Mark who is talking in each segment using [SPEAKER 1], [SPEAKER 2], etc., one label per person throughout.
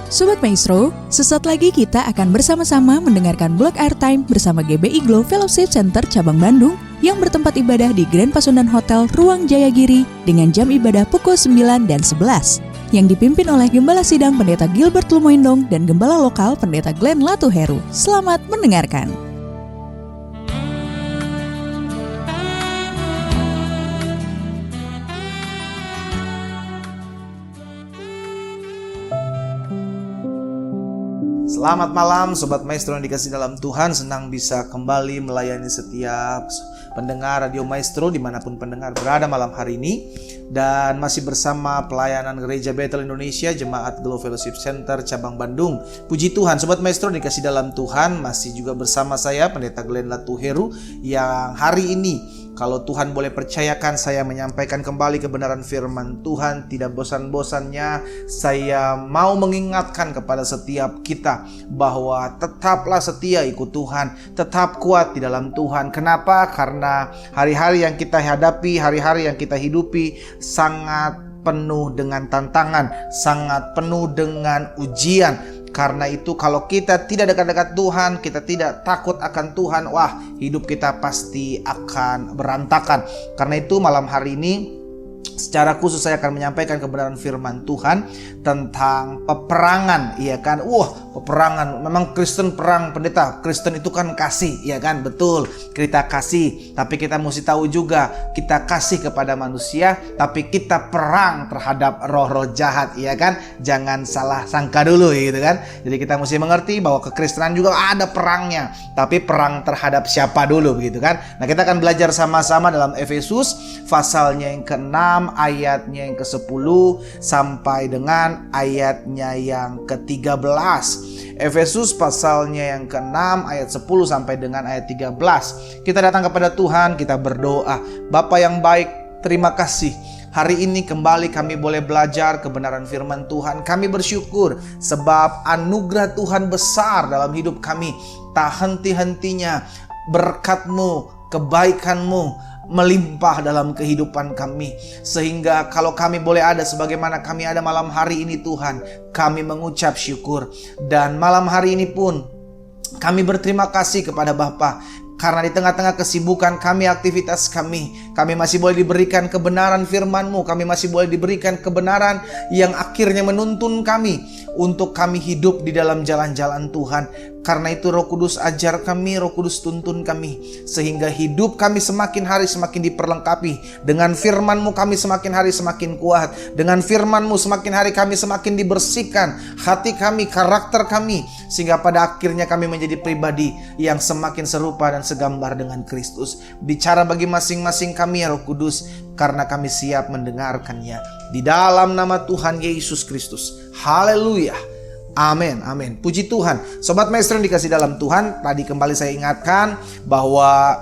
[SPEAKER 1] Sobat Maestro, sesaat lagi kita akan bersama-sama mendengarkan Blog Airtime bersama GBI Glow Fellowship Center Cabang Bandung yang bertempat ibadah di Grand Pasundan Hotel Ruang Jayagiri dengan jam ibadah pukul 9 dan 11 yang dipimpin oleh Gembala Sidang Pendeta Gilbert Lumoindong dan Gembala Lokal Pendeta Glenn Latuheru. Selamat mendengarkan.
[SPEAKER 2] Selamat malam Sobat Maestro yang dikasih dalam Tuhan. Senang bisa kembali melayani setiap pendengar Radio Maestro dimanapun pendengar berada malam hari ini. Dan masih bersama pelayanan Gereja Bethel Indonesia, Jemaat Glow Fellowship Center Cabang Bandung. Puji Tuhan Sobat Maestro dikasih dalam Tuhan. Masih juga bersama saya Pendeta Glenn Latuheru yang hari ini, kalau Tuhan boleh percayakan, saya menyampaikan kembali kebenaran firman Tuhan. Tidak bosan-bosannya saya mau mengingatkan kepada setiap kita bahwa tetaplah setia ikut Tuhan, tetap kuat di dalam Tuhan. Kenapa? Karena hari-hari yang kita hadapi, hari-hari yang kita hidupi sangat penuh dengan tantangan, sangat penuh dengan ujian. Karena itu kalau kita tidak dekat-dekat Tuhan, kita tidak takut akan Tuhan, wah hidup kita pasti akan berantakan. Karena itu malam hari ini secara khusus saya akan menyampaikan kebenaran firman Tuhan tentang peperangan, iya kan? Peperangan. Memang Kristen perang, pendeta. Kristen itu kan kasih, iya kan? Betul. Kita kasih, tapi kita mesti tahu juga kita kasih kepada manusia, tapi kita perang terhadap roh-roh jahat, iya kan? Jangan salah sangka dulu, gitu kan? Jadi kita mesti mengerti bahwa kekristenan juga ada perangnya, tapi perang terhadap siapa dulu, begitu kan? Nah, kita akan belajar sama-sama dalam Efesus pasalnya yang ke-6 ayatnya yang ke-10 sampai dengan ayatnya yang ke-13. Efesus pasalnya yang ke-6 ayat 10 sampai dengan ayat 13. Kita datang kepada Tuhan, kita berdoa. Bapa yang baik, terima kasih. Hari ini kembali kami boleh belajar kebenaran firman Tuhan. Kami bersyukur sebab anugerah Tuhan besar dalam hidup kami. Tak henti-hentinya berkat-Mu, kebaikan-Mu melimpah dalam kehidupan kami. Sehingga kalau kami boleh ada sebagaimana kami ada malam hari ini Tuhan, kami mengucap syukur. Dan malam hari ini pun kami berterima kasih kepada Bapa, karena di tengah-tengah kesibukan kami, aktivitas kami masih boleh diberikan kebenaran firman-Mu. Kami masih boleh diberikan kebenaran yang akhirnya menuntun kami untuk kami hidup di dalam jalan-jalan Tuhan. Karena itu Roh Kudus ajar kami, Roh Kudus tuntun kami, sehingga hidup kami semakin hari semakin diperlengkapi. Dengan firman-Mu kami semakin hari semakin kuat. Dengan firman-Mu semakin hari kami semakin dibersihkan hati kami, karakter kami, sehingga pada akhirnya kami menjadi pribadi yang semakin serupa dan segambar dengan Kristus. Bicara bagi masing-masing kami ya Roh Kudus, karena kami siap mendengarkannya. Di dalam nama Tuhan Yesus Kristus. Haleluya. Amin, amin. Puji Tuhan. Sobat Maestro yang dikasih dalam Tuhan, tadi kembali saya ingatkan bahwa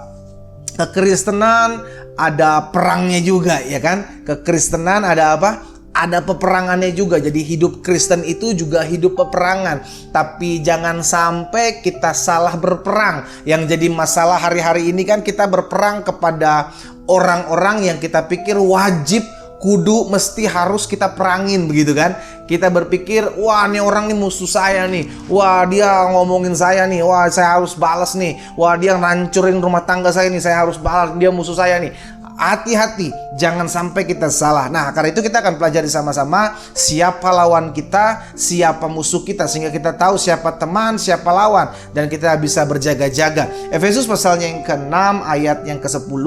[SPEAKER 2] kekristenan ada perangnya juga, ya kan? Kekristenan ada apa? Ada peperangannya juga. Jadi hidup Kristen itu juga hidup peperangan. Tapi jangan sampai kita salah berperang. Yang jadi masalah hari-hari ini kan kita berperang kepada orang-orang yang kita pikir wajib, kudu, mesti harus kita perangin, begitu kan? Kita berpikir, wah ini orang nih musuh saya nih. Wah dia ngomongin saya nih. Wah saya harus balas nih. Wah dia ngancurin rumah tangga saya nih. Saya harus balas, dia musuh saya nih. Hati-hati, jangan sampai kita salah. Nah, karena itu kita akan pelajari sama-sama siapa lawan kita, siapa musuh kita, sehingga kita tahu siapa teman, siapa lawan, dan kita bisa berjaga-jaga. Efesus pasalnya yang ke-6 ayat yang ke-10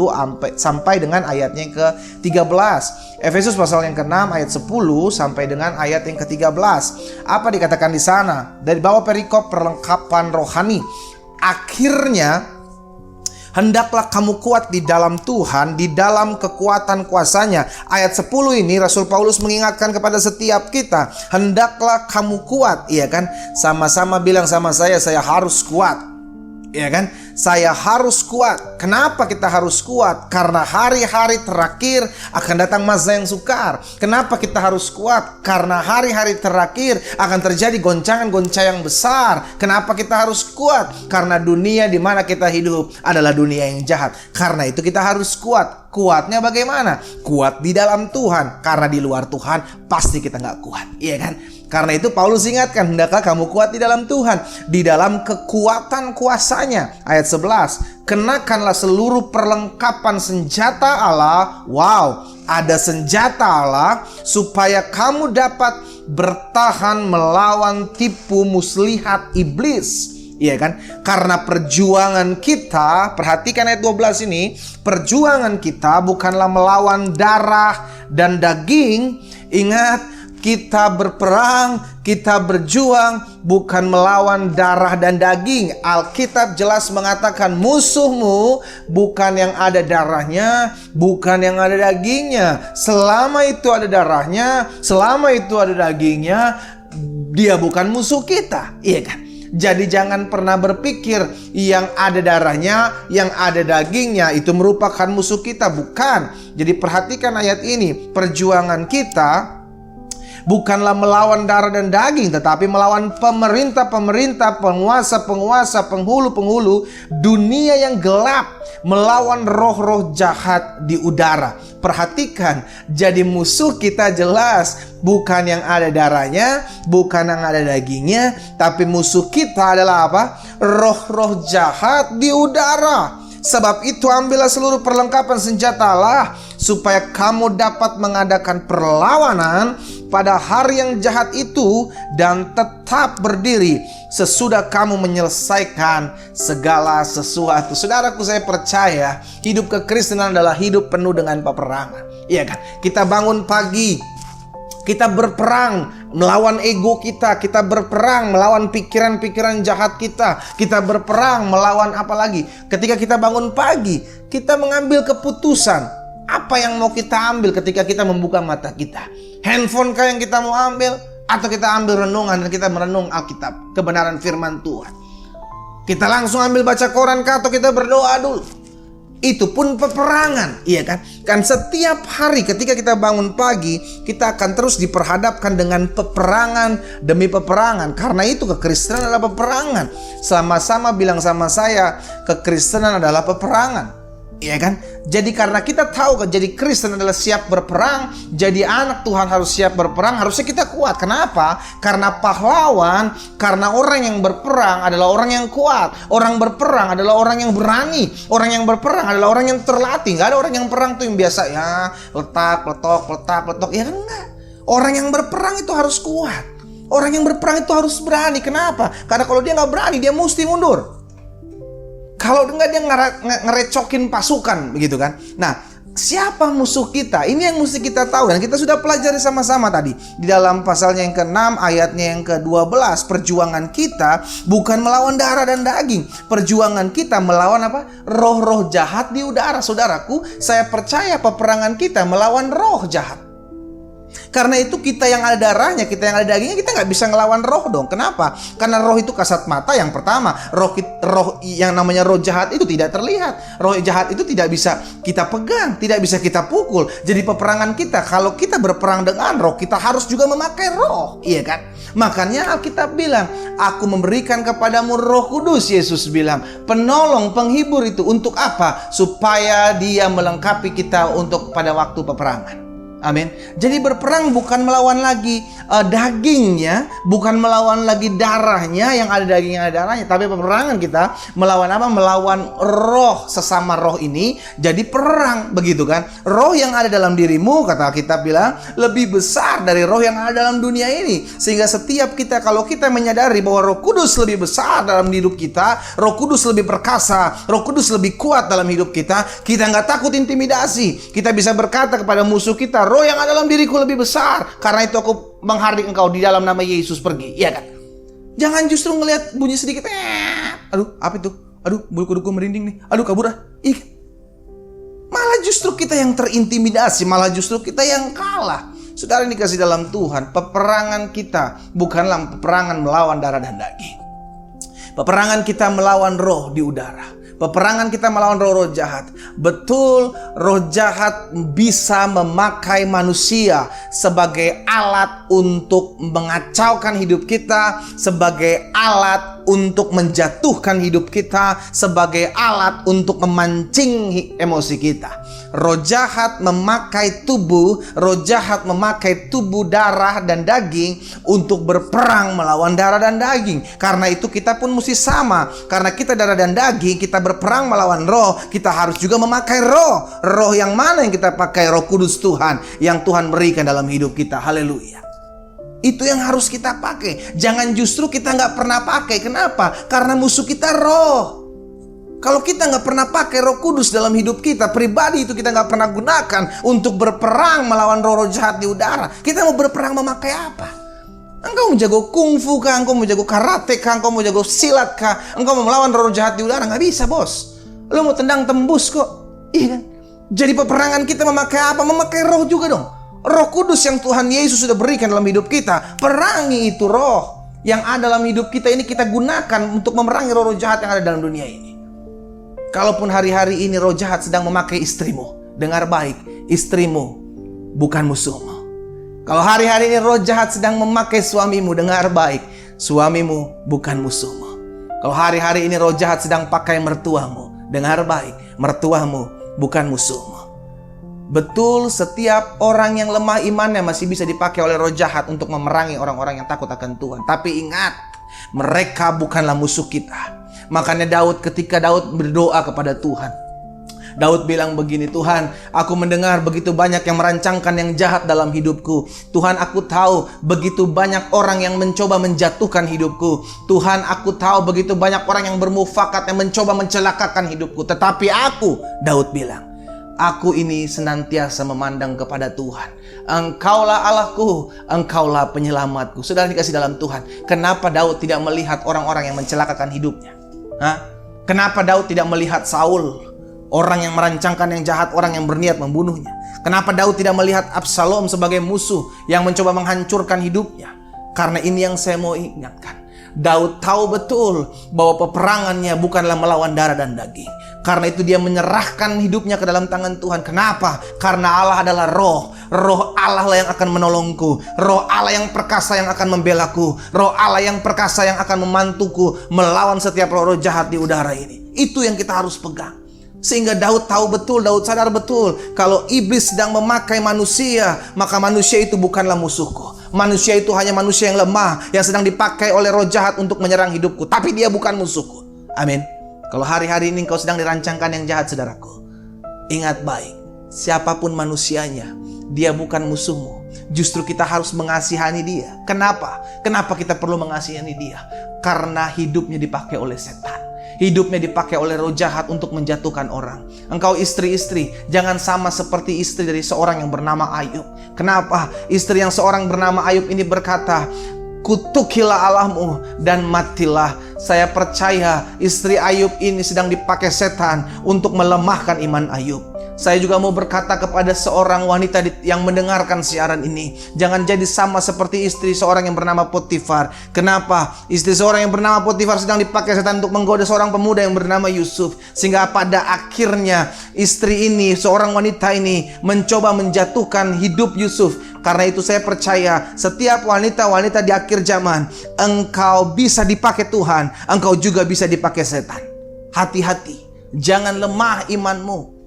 [SPEAKER 2] sampai dengan ayatnya yang ke-13. Efesus pasal yang ke-6 ayat 10 sampai dengan ayat yang ke-13. Apa dikatakan di sana? Dari bawah perikop perlengkapan rohani. Akhirnya hendaklah kamu kuat di dalam Tuhan, di dalam kekuatan kuasanya. Ayat 10 ini Rasul Paulus mengingatkan kepada setiap kita, hendaklah kamu kuat, iya kan? Sama-sama bilang sama saya harus kuat. Ya kan? Saya harus kuat. Kenapa kita harus kuat? Karena hari-hari terakhir akan datang masa yang sukar. Kenapa kita harus kuat? Karena hari-hari terakhir akan terjadi goncangan-goncangan besar. Kenapa kita harus kuat? Karena dunia di mana kita hidup adalah dunia yang jahat. Karena itu kita harus kuat. Kuatnya bagaimana? Kuat di dalam Tuhan. Karena di luar Tuhan pasti kita nggak kuat. Iya kan? Karena itu Paulus ingatkan, hendaklah kamu kuat di dalam Tuhan, di dalam kekuatan kuasanya. Ayat 11, kenakanlah seluruh perlengkapan senjata Allah. Wow, ada senjata Allah supaya kamu dapat bertahan melawan tipu muslihat iblis. Iya kan? Karena perjuangan kita, perhatikan ayat 12 ini, perjuangan kita bukanlah melawan darah dan daging. Ingat, kita berperang, kita berjuang bukan melawan darah dan daging. Alkitab jelas mengatakan musuhmu bukan yang ada darahnya, bukan yang ada dagingnya. Selama itu ada darahnya, selama itu ada dagingnya, dia bukan musuh kita. Iya kan? Jadi jangan pernah berpikir yang ada darahnya, yang ada dagingnya itu merupakan musuh kita. Bukan. Jadi perhatikan ayat ini. Perjuangan kita bukanlah melawan darah dan daging, tetapi melawan pemerintah-pemerintah, penguasa-penguasa, penghulu-penghulu dunia yang gelap, melawan roh-roh jahat di udara. Perhatikan, jadi musuh kita jelas bukan yang ada darahnya, bukan yang ada dagingnya, tapi musuh kita adalah apa? Roh-roh jahat di udara. Sebab itu ambillah seluruh perlengkapan senjata Allah supaya kamu dapat mengadakan perlawanan pada hari yang jahat itu dan tetap berdiri sesudah kamu menyelesaikan segala sesuatu. Saudaraku, saya percaya hidup kekristenan adalah hidup penuh dengan peperangan. Iya kan? Kita bangun pagi, kita berperang melawan ego kita, kita berperang melawan pikiran-pikiran jahat kita berperang melawan apa lagi? Ketika kita bangun pagi, kita mengambil keputusan. Apa yang mau kita ambil ketika kita membuka mata kita? Handphone kah yang kita mau ambil? Atau kita ambil renungan dan kita merenung Alkitab, kebenaran firman Tuhan? Kita langsung ambil baca koran kah atau kita berdoa dulu? Itu pun peperangan, iya kan? Kan setiap hari ketika kita bangun pagi, kita akan terus diperhadapkan dengan peperangan demi peperangan. Karena itu kekristenan adalah peperangan. Sama-sama bilang sama saya, kekristenan adalah peperangan. Iya kan? Jadi karena kita tahu kan, jadi Kristen adalah siap berperang, jadi anak Tuhan harus siap berperang, harusnya kita kuat. Kenapa? Karena pahlawan, karena orang yang berperang adalah orang yang kuat. Orang berperang adalah orang yang berani. Orang yang berperang adalah orang yang terlatih. Gak ada orang yang perang tuh yang biasa ya letak, letok. Ya kan enggak. Orang yang berperang itu harus kuat. Orang yang berperang itu harus berani. Kenapa? Karena kalau dia gak berani, dia mesti mundur. Kalau enggak dia ngerecokin pasukan, begitu kan? Nah, siapa musuh kita? Ini yang mesti kita tahu. Dan kita sudah pelajari sama-sama tadi. Di dalam pasalnya yang ke-6, ayatnya yang ke-12. Perjuangan kita bukan melawan darah dan daging. Perjuangan kita melawan apa? Roh-roh jahat di udara. Saudaraku, saya percaya peperangan kita melawan roh jahat. Karena itu kita yang ada darahnya, kita yang ada dagingnya, kita nggak bisa ngelawan roh dong. Kenapa? Karena roh itu kasat mata yang pertama. Roh yang namanya roh jahat itu tidak terlihat. Roh jahat itu tidak bisa kita pegang, tidak bisa kita pukul. Jadi peperangan kita, kalau kita berperang dengan roh, kita harus juga memakai roh. Iya kan? Makanya Alkitab bilang, aku memberikan kepadamu Roh Kudus. Yesus bilang, penolong, penghibur itu untuk apa? Supaya dia melengkapi kita untuk pada waktu peperangan. Amin. Jadi berperang bukan melawan lagi dagingnya, bukan melawan lagi darahnya, yang ada dagingnya ada darahnya, tapi peperangan kita melawan apa? Melawan roh, sesama roh ini. Jadi perang, begitu kan? Roh yang ada dalam dirimu, kata Alkitab bilang, lebih besar dari roh yang ada dalam dunia ini. Sehingga setiap kita, kalau kita menyadari bahwa Roh Kudus lebih besar dalam hidup kita, Roh Kudus lebih perkasa, Roh Kudus lebih kuat dalam hidup kita, kita nggak takut intimidasi. Kita bisa berkata kepada musuh kita, roh yang ada dalam diriku lebih besar, karena itu aku menghardik engkau, di dalam nama Yesus pergi. Iya kan? Jangan justru ngelihat bunyi sedikit, aduh apa itu? Aduh bulu kuduku merinding nih. Aduh kabur ah. Malah justru kita yang terintimidasi, malah justru kita yang kalah. Saudara yang dikasih dalam Tuhan, peperangan kita bukanlah peperangan melawan darah dan daging. Peperangan kita melawan roh di udara. Peperangan kita melawan roh-roh jahat. Betul, roh jahat bisa memakai manusia sebagai alat untuk mengacaukan hidup kita, sebagai alat untuk menjatuhkan hidup kita, sebagai alat untuk memancing emosi kita. Roh jahat memakai tubuh, darah dan daging untuk berperang melawan darah dan daging. Karena itu kita pun mesti sama. Karena kita darah dan daging, kita berperang melawan roh, kita harus juga memakai roh. Roh yang mana yang kita pakai? Roh Kudus Tuhan yang Tuhan berikan dalam hidup kita. Haleluya. Itu yang harus kita pakai. Jangan justru kita nggak pernah pakai. Kenapa? Karena musuh kita roh. Kalau kita nggak pernah pakai Roh Kudus dalam hidup kita, pribadi itu kita nggak pernah gunakan untuk berperang melawan roh-roh jahat di udara. Kita mau berperang memakai apa? Engkau mau jago kungfu kah? Engkau mau jago karate kah? Engkau mau jago silat kah? Engkau mau melawan roh jahat di udara? Nggak bisa, bos. Lo mau tendang tembus kok. Iya kan? Jadi peperangan kita memakai apa? Memakai roh juga dong. Roh Kudus yang Tuhan Yesus sudah berikan dalam hidup kita. Perangi itu roh yang ada dalam hidup kita ini, kita gunakan untuk memerangi roh-roh jahat yang ada dalam dunia ini. Kalaupun hari-hari ini roh jahat sedang memakai istrimu, dengar baik, istrimu bukan musuhmu. Kalau hari-hari ini roh jahat sedang memakai suamimu, dengar baik, suamimu bukan musuhmu. Kalau hari-hari ini roh jahat sedang pakai mertuamu, dengar baik, mertuamu bukan musuhmu. Betul, setiap orang yang lemah imannya masih bisa dipakai oleh roh jahat untuk memerangi orang-orang yang takut akan Tuhan. Tapi ingat, mereka bukanlah musuh kita. Makanya ketika Daud berdoa kepada Tuhan, Daud bilang begini, Tuhan, aku mendengar begitu banyak yang merancangkan yang jahat dalam hidupku. Tuhan, aku tahu begitu banyak orang yang mencoba menjatuhkan hidupku. Tuhan, aku tahu begitu banyak orang yang bermufakat yang mencoba mencelakakan hidupku. Tetapi aku, Daud bilang, aku ini senantiasa memandang kepada Tuhan. Engkaulah Allahku, Engkaulah penyelamatku. Saudara dikasih dalam Tuhan, kenapa Daud tidak melihat orang-orang yang mencelakakan hidupnya? Kenapa Daud tidak melihat Saul, orang yang merancangkan yang jahat, orang yang berniat membunuhnya? Kenapa Daud tidak melihat Absalom sebagai musuh yang mencoba menghancurkan hidupnya? Karena ini yang saya mau ingatkan. Daud tahu betul bahwa peperangannya bukanlah melawan darah dan daging. Karena itu dia menyerahkan hidupnya ke dalam tangan Tuhan. Kenapa? Karena Allah adalah roh. Roh Allah lah yang akan menolongku. Roh Allah yang perkasa yang akan membelaku. Roh Allah yang perkasa yang akan memantuku melawan setiap roh jahat di udara ini. Itu yang kita harus pegang. Sehingga Daud tahu betul, Daud sadar betul, kalau iblis sedang memakai manusia, maka manusia itu bukanlah musuhku. Manusia itu hanya manusia yang lemah, yang sedang dipakai oleh roh jahat untuk menyerang hidupku. Tapi dia bukan musuhku. Amin. Kalau hari-hari ini engkau sedang dirancangkan yang jahat, saudaraku, ingat baik, siapapun manusianya, dia bukan musuhmu. Justru kita harus mengasihani dia. Kenapa? Kenapa kita perlu mengasihani dia? Karena hidupnya dipakai oleh setan. Hidupnya dipakai oleh roh jahat untuk menjatuhkan orang. Engkau istri-istri, jangan sama seperti istri dari seorang yang bernama Ayub. Kenapa? Istri yang seorang bernama Ayub ini berkata, kutukilah Allahmu dan matilah. Saya percaya istri Ayub ini sedang dipakai setan untuk melemahkan iman Ayub. Saya juga mau berkata kepada seorang wanita yang mendengarkan siaran ini, jangan jadi sama seperti istri seorang yang bernama Potifar. Kenapa? Istri seorang yang bernama Potifar sedang dipakai setan untuk menggoda seorang pemuda yang bernama Yusuf. Sehingga pada akhirnya istri ini, seorang wanita ini mencoba menjatuhkan hidup Yusuf. Karena itu saya percaya setiap wanita-wanita di akhir zaman, engkau bisa dipakai Tuhan, engkau juga bisa dipakai setan. Hati-hati, jangan lemah imanmu.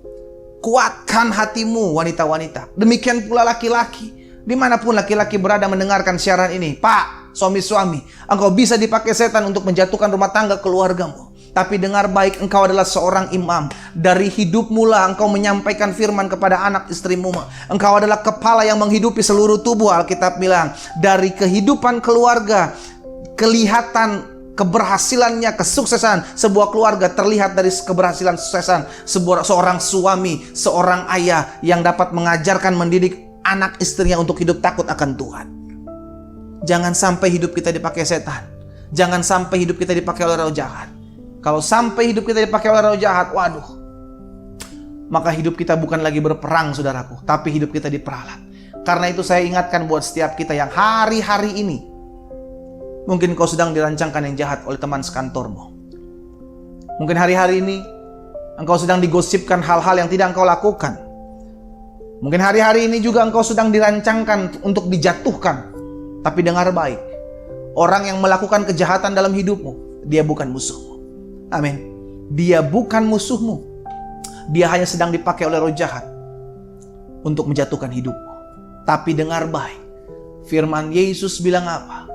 [SPEAKER 2] Kuatkan hatimu, wanita-wanita. Demikian pula laki-laki. Dimanapun laki-laki berada mendengarkan siaran ini, Pak, suami-suami, engkau bisa dipakai setan untuk menjatuhkan rumah tangga keluargamu. Tapi dengar baik, engkau adalah seorang imam. Dari hidupmu lah engkau menyampaikan firman kepada anak istrimu. Engkau adalah kepala yang menghidupi seluruh tubuh. Alkitab bilang, dari kehidupan keluarga, kelihatan keberhasilannya, kesuksesan sebuah keluarga terlihat dari keberhasilan suksesan seorang suami, seorang ayah yang dapat mengajarkan, mendidik anak istrinya untuk hidup takut akan Tuhan. Jangan sampai hidup kita dipakai setan. Jangan sampai hidup kita dipakai oleh roh jahat. Kalau sampai hidup kita dipakai oleh roh jahat, waduh, maka hidup kita bukan lagi berperang, saudaraku, tapi hidup kita diperalat. Karena itu saya ingatkan buat setiap kita yang hari-hari ini mungkin kau sedang dirancangkan yang jahat oleh teman sekantormu. Mungkin hari-hari ini engkau sedang digosipkan hal-hal yang tidak engkau lakukan. Mungkin hari-hari ini juga engkau sedang dirancangkan untuk dijatuhkan. Tapi dengar baik, orang yang melakukan kejahatan dalam hidupmu, dia bukan musuhmu. Amin. Dia bukan musuhmu. Dia hanya sedang dipakai oleh roh jahat untuk menjatuhkan hidupmu. Tapi dengar baik, firman Yesus bilang apa?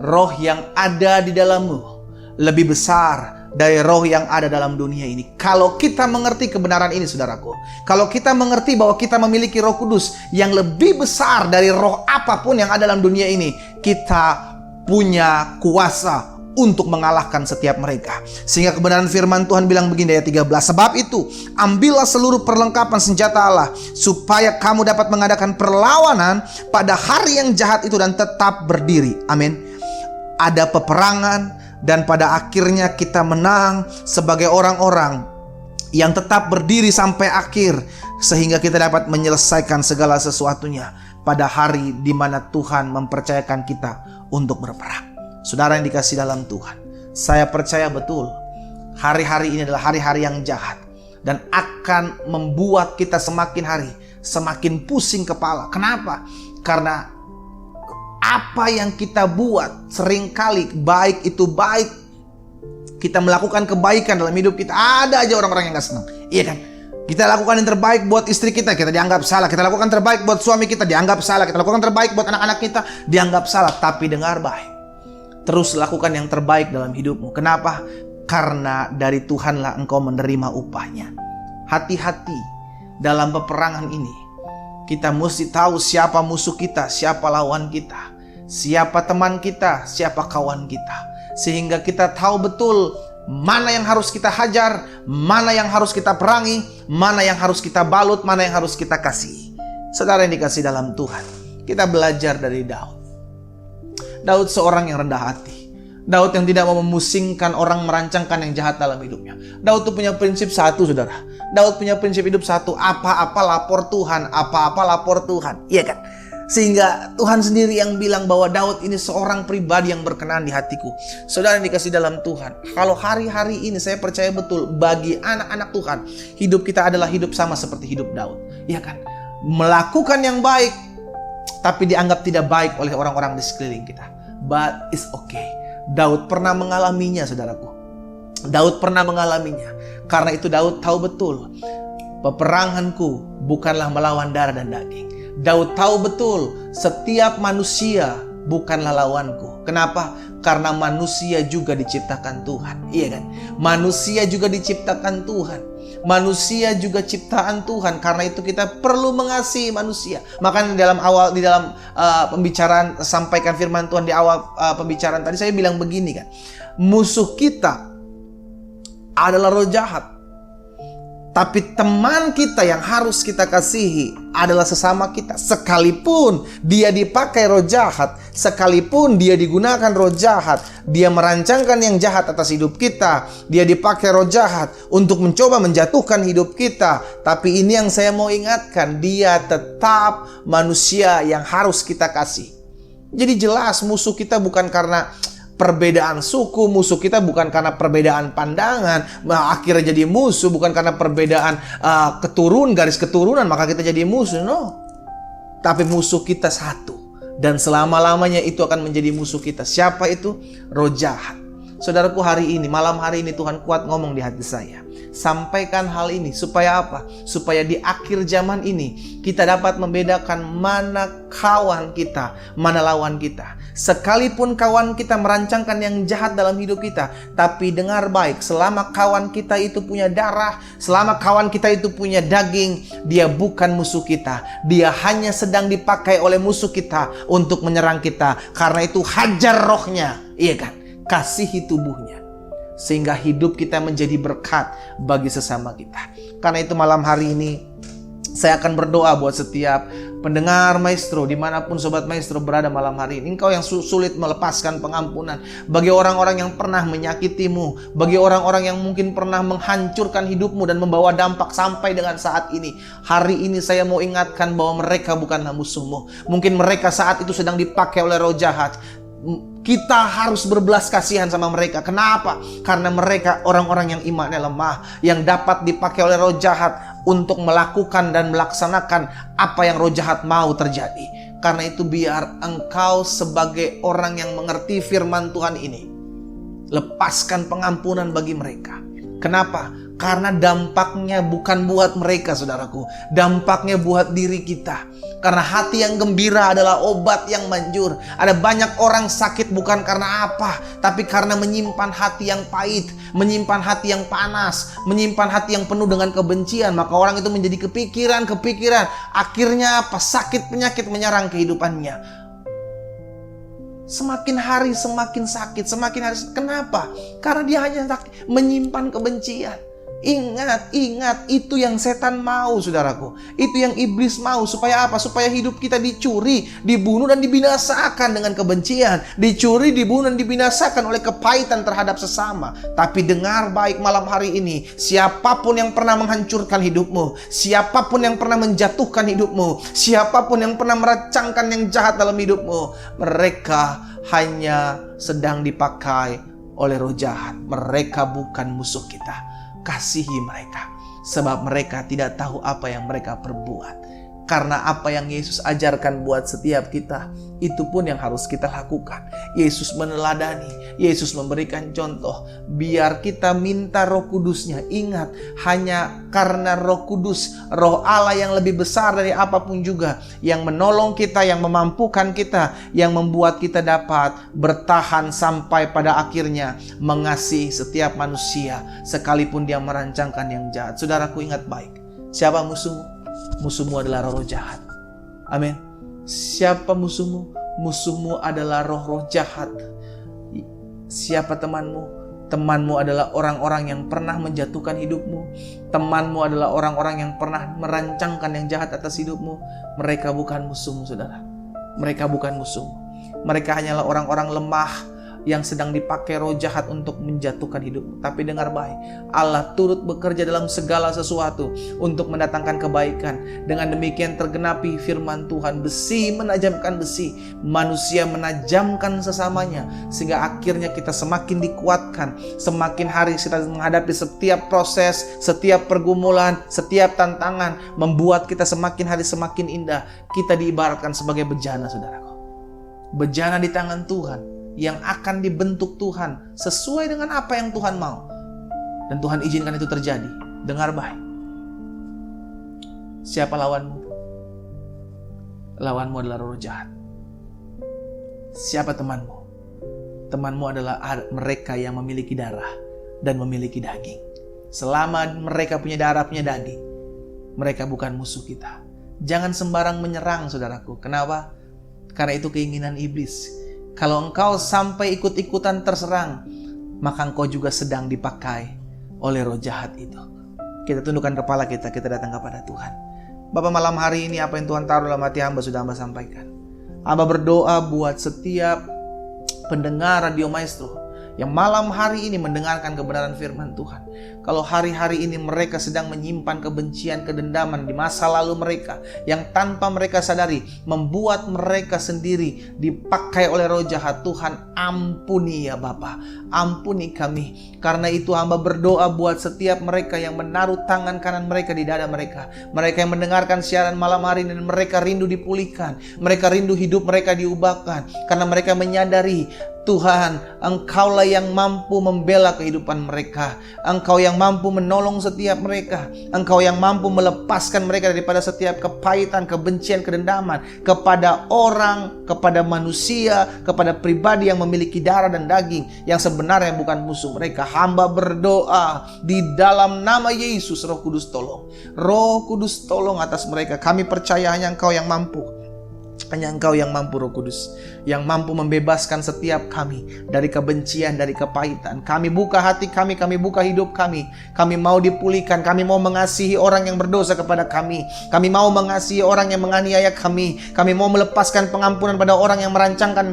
[SPEAKER 2] Roh yang ada di dalammu lebih besar dari roh yang ada dalam dunia ini. Kalau kita mengerti kebenaran ini, saudaraku, kalau kita mengerti bahwa kita memiliki Roh Kudus yang lebih besar dari roh apapun yang ada dalam dunia ini, kita punya kuasa untuk mengalahkan setiap mereka. Sehingga kebenaran firman Tuhan bilang begini, ayat 13, sebab itu ambillah seluruh perlengkapan senjata Allah, supaya kamu dapat mengadakan perlawanan pada hari yang jahat itu dan tetap berdiri. Amin. Ada peperangan, dan pada akhirnya kita menang sebagai orang-orang yang tetap berdiri sampai akhir, sehingga kita dapat menyelesaikan segala sesuatunya pada hari di mana Tuhan mempercayakan kita untuk berperang. Saudara yang dikasihi dalam Tuhan, saya percaya betul hari-hari ini adalah hari-hari yang jahat dan akan membuat kita semakin hari semakin pusing kepala. Kenapa? Karena apa yang kita buat seringkali baik itu baik, kita melakukan kebaikan dalam hidup kita, ada aja orang-orang yang gak senang. Iya kan? Kita lakukan yang terbaik buat istri kita, kita dianggap salah. Kita lakukan terbaik buat suami kita, dianggap salah. Kita lakukan terbaik buat anak-anak kita, dianggap salah. Tapi dengar baik, terus lakukan yang terbaik dalam hidupmu. Kenapa? Karena dari Tuhanlah engkau menerima upahnya. Hati-hati dalam peperangan ini. Kita mesti tahu siapa musuh kita, siapa lawan kita, siapa teman kita, siapa kawan kita. Sehingga kita tahu betul mana yang harus kita hajar, mana yang harus kita perangi, mana yang harus kita balut, mana yang harus kita kasih. Saudara yang dikasih dalam Tuhan, kita belajar dari Daud. Daud seorang yang rendah hati. Daud yang tidak mau memusingkan orang merancangkan yang jahat dalam hidupnya. Daud tuh punya prinsip satu, saudara. Daud punya prinsip hidup satu, apa-apa lapor Tuhan, apa-apa lapor Tuhan. Iya kan? Sehingga Tuhan sendiri yang bilang bahwa Daud ini seorang pribadi yang berkenan di hatiku. Saudara yang dikasih dalam Tuhan, kalau hari-hari ini saya percaya betul bagi anak-anak Tuhan, hidup kita adalah hidup sama seperti hidup Daud. Iya kan? Melakukan yang baik, tapi dianggap tidak baik oleh orang-orang di sekeliling kita. But it's okay. Daud pernah mengalaminya, saudaraku. Daud pernah mengalaminya. Karena itu Daud tahu betul, peperanganku bukanlah melawan darah dan daging. Daud tahu betul, setiap manusia bukanlah lawanku. Kenapa? Karena manusia juga diciptakan Tuhan. Iya kan? Manusia juga diciptakan Tuhan. Manusia juga ciptaan Tuhan. Karena itu kita perlu mengasihi manusia. Makanya di dalam pembicaraan sampaikan firman Tuhan di awal pembicaraan tadi saya bilang begini kan. Musuh kita adalah roh jahat. Tapi teman kita yang harus kita kasihi adalah sesama kita. Sekalipun dia dipakai roh jahat, sekalipun dia digunakan roh jahat, dia merancangkan yang jahat atas hidup kita, dia dipakai roh jahat untuk mencoba menjatuhkan hidup kita. Tapi ini yang saya mau ingatkan, dia tetap manusia yang harus kita kasih. Jadi jelas musuh kita bukan karena perbedaan suku, musuh kita bukan karena perbedaan pandangan, akhirnya jadi musuh, bukan karena perbedaan garis keturunan maka kita jadi musuh, no. Tapi musuh kita satu, dan selama-lamanya itu akan menjadi musuh kita. Siapa itu? Roh jahat. Saudaraku, hari ini, malam hari ini Tuhan kuat ngomong di hati saya. Sampaikan hal ini supaya apa? Supaya di akhir zaman ini kita dapat membedakan mana kawan kita, mana lawan kita. Sekalipun kawan kita merancangkan yang jahat dalam hidup kita, tapi dengar baik, selama kawan kita itu punya darah, selama kawan kita itu punya daging, dia bukan musuh kita. Dia hanya sedang dipakai oleh musuh kita untuk menyerang kita. Karena itu hajar rohnya, iya kan? Kasihi tubuhnya, sehingga hidup kita menjadi berkat bagi sesama kita. Karena itu malam hari ini saya akan berdoa buat setiap pendengar Maestro, dimanapun Sobat Maestro berada malam hari ini. Engkau yang sulit melepaskan pengampunan, bagi orang-orang yang pernah menyakitimu, bagi orang-orang yang mungkin pernah menghancurkan hidupmu dan membawa dampak sampai dengan saat ini. Hari ini saya mau ingatkan bahwa mereka bukanlah musuhmu. Mungkin mereka saat itu sedang dipakai oleh roh jahat. Kita harus berbelas kasihan sama mereka. Kenapa? Karena mereka orang-orang yang imannya lemah, yang dapat dipakai oleh roh jahat untuk melakukan dan melaksanakan apa yang roh jahat mau terjadi. Karena itu biar engkau sebagai orang yang mengerti firman Tuhan ini, Lepaskan pengampunan bagi mereka. Kenapa? Karena dampaknya bukan buat mereka, saudaraku. Dampaknya buat diri kita. Karena hati yang gembira adalah obat yang manjur. Ada banyak orang sakit bukan karena apa, tapi karena menyimpan hati yang pahit, menyimpan hati yang panas, menyimpan hati yang penuh dengan kebencian. Maka orang itu menjadi kepikiran. Akhirnya apa? Sakit penyakit menyerang kehidupannya. Semakin hari semakin sakit, semakin hari. Kenapa? Karena dia hanya menyimpan kebencian. Ingat, itu yang setan mau, saudaraku. Itu yang iblis mau. Supaya apa? Supaya hidup kita dicuri, dibunuh dan dibinasakan dengan kebencian. Dicuri, dibunuh dan dibinasakan oleh kepahitan terhadap sesama. Tapi dengar baik malam hari ini, siapapun yang pernah menghancurkan hidupmu, siapapun yang pernah menjatuhkan hidupmu, siapapun yang pernah merancangkan yang jahat dalam hidupmu, mereka hanya sedang dipakai oleh roh jahat. Mereka bukan musuh kita. Kasihi mereka, sebab mereka tidak tahu apa yang mereka perbuat. Karena apa yang Yesus ajarkan buat setiap kita, itu pun yang harus kita lakukan. Yesus meneladani, Yesus memberikan contoh. Biar kita minta Roh Kudus-Nya. Ingat, hanya karena Roh Kudus, Roh Allah yang lebih besar dari apapun juga, yang menolong kita, yang memampukan kita, yang membuat kita dapat bertahan sampai pada akhirnya mengasihi setiap manusia, sekalipun dia merancangkan yang jahat. Saudaraku, ingat baik, siapa musuhmu? Musuhmu adalah roh jahat. Amin. Siapa musuhmu? Musuhmu adalah roh-roh jahat. Siapa temanmu? Temanmu adalah orang-orang yang pernah menjatuhkan hidupmu. Temanmu adalah orang-orang yang pernah merancangkan yang jahat atas hidupmu. Mereka bukan musuhmu, saudara. Mereka bukan musuhmu. Mereka hanyalah orang-orang lemah yang sedang dipakai roh jahat untuk menjatuhkan hidupmu. Tapi dengar baik, Allah turut bekerja dalam segala sesuatu untuk mendatangkan kebaikan. Dengan demikian tergenapi firman Tuhan, besi menajamkan besi, manusia menajamkan sesamanya, sehingga akhirnya kita semakin dikuatkan. Semakin hari kita menghadapi setiap proses, setiap pergumulan, setiap tantangan, membuat kita semakin hari semakin indah. Kita diibaratkan sebagai bejana, saudaraku. Bejana di tangan Tuhan, yang akan dibentuk Tuhan sesuai dengan apa yang Tuhan mau. Dan Tuhan izinkan itu terjadi. Dengar baik. Siapa lawanmu? Lawanmu adalah roh jahat. Siapa temanmu? Temanmu adalah mereka yang memiliki darah dan memiliki daging. Selama mereka punya darah, punya daging, mereka bukan musuh kita. Jangan sembarang menyerang, saudaraku. Kenapa? Karena itu keinginan iblis. Kalau engkau sampai ikut-ikutan terserang, maka engkau juga sedang dipakai oleh roh jahat itu. Kita tundukkan kepala kita datang kepada Tuhan. Bapa, malam hari ini apa yang Tuhan taruh dalam hati hamba sudah hamba sampaikan. Hamba berdoa buat setiap pendengar Radio Maestro yang malam hari ini mendengarkan kebenaran firman Tuhan. Kalau hari-hari ini mereka sedang menyimpan kebencian, kedendaman di masa lalu mereka, yang tanpa mereka sadari membuat mereka sendiri dipakai oleh roh jahat, Tuhan ampuni ya Bapa, ampuni kami. Karena itu hamba berdoa buat setiap mereka yang menaruh tangan kanan mereka di dada mereka, mereka yang mendengarkan siaran malam hari ini, dan mereka rindu dipulihkan, mereka rindu hidup mereka diubahkan, karena mereka menyadari Tuhan, Engkaulah yang mampu membela kehidupan mereka. Engkau yang mampu menolong setiap mereka. Engkau yang mampu melepaskan mereka daripada setiap kepahitan, kebencian, kedendaman kepada orang, kepada manusia, kepada pribadi yang memiliki darah dan daging yang sebenarnya bukan musuh mereka. Hamba berdoa di dalam nama Yesus, Roh Kudus tolong. Roh Kudus tolong atas mereka. Kami percaya hanya Engkau yang mampu. Hanya Engkau yang mampu, Roh Kudus, yang mampu membebaskan setiap kami dari kebencian, dari kepahitan. Kami buka hati kami buka hidup kami. Kami mau dipulihkan, kami mau mengasihi orang yang berdosa kepada kami. Kami mau mengasihi orang yang menganiaya kami. Kami mau melepaskan pengampunan pada orang yang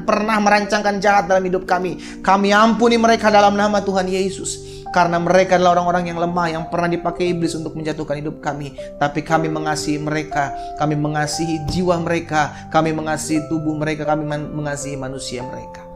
[SPEAKER 2] pernah merancangkan jahat dalam hidup kami. Kami ampuni mereka dalam nama Tuhan Yesus. Karena mereka adalah orang-orang yang lemah, yang pernah dipakai iblis untuk menjatuhkan hidup kami. Tapi kami mengasihi mereka, kami mengasihi jiwa mereka, kami mengasihi tubuh mereka, kami mengasihi manusia mereka.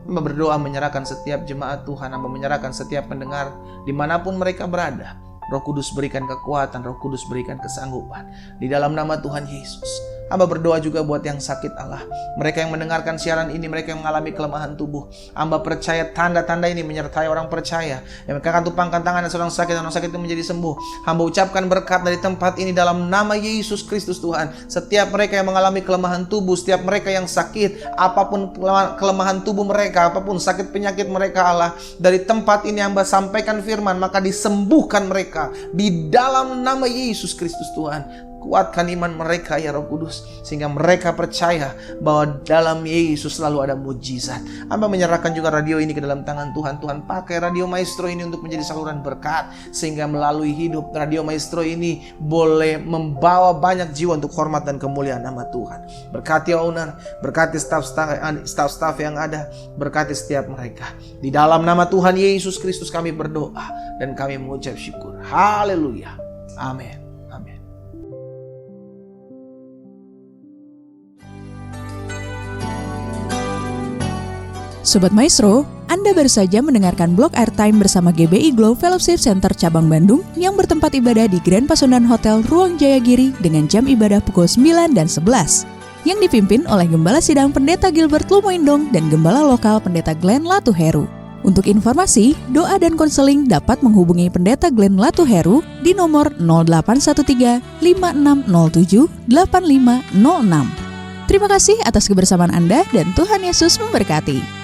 [SPEAKER 2] Hamba berdoa menyerahkan setiap jemaat Tuhan, hamba menyerahkan setiap pendengar dimanapun mereka berada. Roh Kudus berikan kekuatan, Roh Kudus berikan kesanggupan. Di dalam nama Tuhan Yesus, Hamba berdoa juga buat yang sakit Allah. Mereka yang mendengarkan siaran ini, mereka yang mengalami kelemahan tubuh. Hamba percaya tanda-tanda ini menyertai orang percaya. Yang mereka akan tupangkan tangan dan orang sakit itu menjadi sembuh. Hamba ucapkan berkat dari tempat ini dalam nama Yesus Kristus Tuhan. Setiap mereka yang mengalami kelemahan tubuh, setiap mereka yang sakit, apapun kelemahan tubuh mereka, apapun sakit penyakit mereka Allah, dari tempat ini hamba sampaikan firman, maka disembuhkan mereka di dalam nama Yesus Kristus Tuhan. Kuatkan iman mereka ya Roh Kudus, sehingga mereka percaya bahwa dalam Yesus selalu ada mujizat. Hamba menyerahkan juga radio ini ke dalam tangan Tuhan. Tuhan pakai Radio Maestro ini untuk menjadi saluran berkat, sehingga melalui hidup Radio Maestro ini boleh membawa banyak jiwa untuk hormat dan kemuliaan nama Tuhan. Berkati owner, berkati staff yang ada, berkati setiap mereka. Di dalam nama Tuhan Yesus Kristus kami berdoa dan kami mengucap syukur. Haleluya. Amin.
[SPEAKER 1] Sobat Maestro, Anda baru saja mendengarkan Blog Airtime bersama GBI Glow Fellowship Center Cabang Bandung yang bertempat ibadah di Grand Pasundan Hotel Ruang Jayagiri dengan jam ibadah pukul 9 dan 11 yang dipimpin oleh Gembala Sidang Pendeta Gilbert Lumoindong dan Gembala Lokal Pendeta Glenn Latuheru. Untuk informasi, doa dan konseling dapat menghubungi Pendeta Glenn Latuheru di nomor 0813 5607 8506. Terima kasih atas kebersamaan Anda dan Tuhan Yesus memberkati.